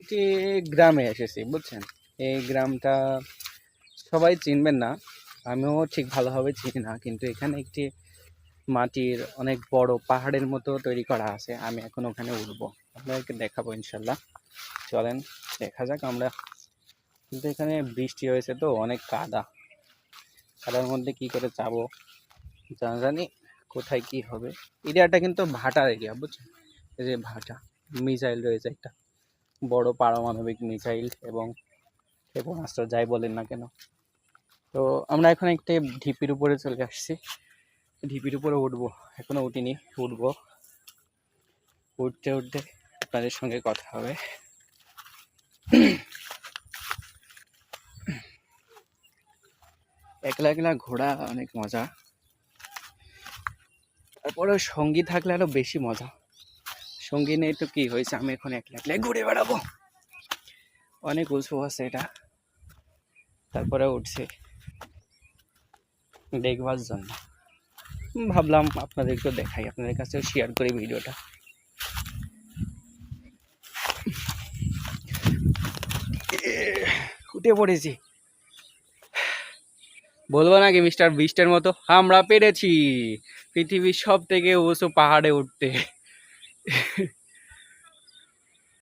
একটি গ্রামে এসেছি, বুঝছেন। এই গ্রামটা সবাই চিনবেন না, আমিও ঠিক ভালোভাবে চিনি না, কিন্তু এখানে একটি মাটির অনেক বড় পাহাড়ের মতো তৈরি করা আছে। আমি এখন ওখানে উঠবো, আপনাদেরকে দেখাবো ইনশাল্লাহ। চলেন দেখা যাক আমরা। কিন্তু এখানে বৃষ্টি হয়েছে তো অনেক কাদা, কাদার মধ্যে কি করে যাবো জানি কোথায় কি হবে। এরিয়াটা কিন্তু ভাটার এরিয়া, বুঝছেন। এই যে ভাটা, মিসাইল রয়েছে একটা বড় পারমাণবিক মিসাইল এবং ক্ষেপণাস্ত্র যাই বলেন না কেন। তো আমরা এখন একটা ঢিপির উপরে চলে আসছি, ঢিপির উপরে উঠবো, এখনো উঠিনি, উঠবো। উঠতে উঠতে আপনাদের সঙ্গে কথা হবে। একলা একলা ঘোরা অনেক মজা, তারপরে সঙ্গী থাকলে আরো বেশি মজা। সঙ্গী নেই তো কি হয়েছে, আমি এখন একলা একলা ঘুরে বেড়াবো। অনেক উঁচু আছে এটা, তারপরে উঠছে দেখবার জন্য। ভাবলাম আপনাদেরকেও দেখাই, আপনাদের কাছেও শেয়ার করি ভিডিওটা। উঠে পড়েছি, বলবো নাকি মিস্টার বিস্টের মতো, আমরা পেরেছি পৃথিবীর সব থেকে উঁচু পাহাড়ে উঠতে।